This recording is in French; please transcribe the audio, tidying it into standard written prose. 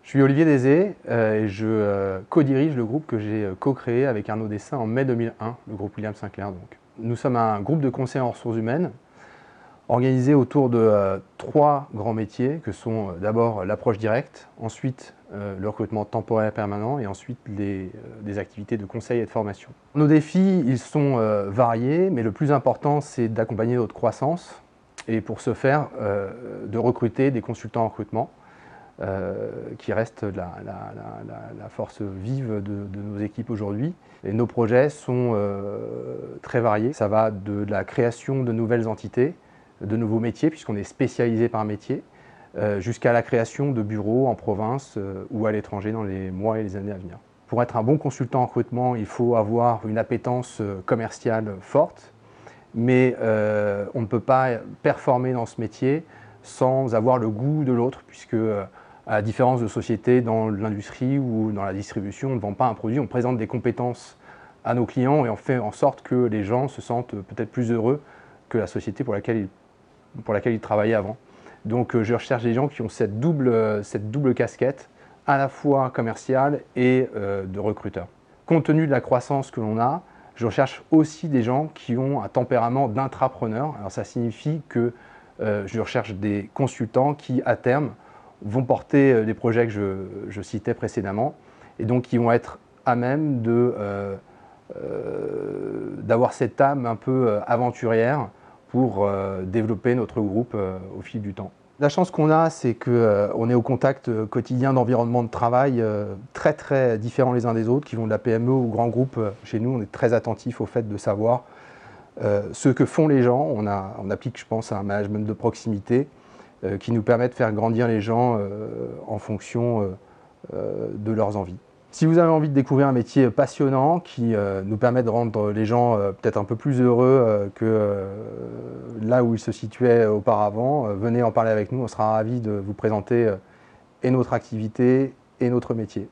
Je suis Olivier Dézé et je co-dirige le groupe que j'ai co-créé avec Arnaud Dessin en mai 2001, le groupe William Sinclair. Donc. Nous sommes un groupe de conseils en ressources humaines organisé autour de trois grands métiers que sont d'abord l'approche directe, ensuite le recrutement temporaire et permanent et ensuite des activités de conseil et de formation. Nos défis, ils sont variés, mais le plus important, c'est d'accompagner notre croissance et pour ce faire, de recruter des consultants en recrutement. Qui reste la force vive de nos équipes aujourd'hui. Et nos projets sont très variés. Ça va de la création de nouvelles entités, de nouveaux métiers, puisqu'on est spécialisé par métier, jusqu'à la création de bureaux en province ou à l'étranger dans les mois et les années à venir. Pour être un bon consultant en recrutement, il faut avoir une appétence commerciale forte, mais on ne peut pas performer dans ce métier sans avoir le goût de l'autre, puisque à la différence de sociétés dans l'industrie ou dans la distribution, on ne vend pas un produit, on présente des compétences à nos clients et on fait en sorte que les gens se sentent peut-être plus heureux que la société pour laquelle ils travaillaient avant. Donc je recherche des gens qui ont cette double casquette, à la fois commerciale et de recruteur. Compte tenu de la croissance que l'on a, je recherche aussi des gens qui ont un tempérament d'intrapreneur. Alors ça signifie que je recherche des consultants qui, à terme, vont porter les projets que je citais précédemment et donc qui vont être à même d'avoir cette âme un peu aventurière pour développer notre groupe au fil du temps. La chance qu'on a, c'est qu'on est au contact quotidien d'environnements de travail très différents les uns des autres, qui vont de la PME au grand groupe. Chez nous, on est très attentif au fait de savoir ce que font les gens. On applique, je pense, un management de proximité qui nous permet de faire grandir les gens en fonction de leurs envies. Si vous avez envie de découvrir un métier passionnant qui nous permet de rendre les gens peut-être un peu plus heureux que là où ils se situaient auparavant, venez en parler avec nous, on sera ravis de vous présenter et notre activité et notre métier.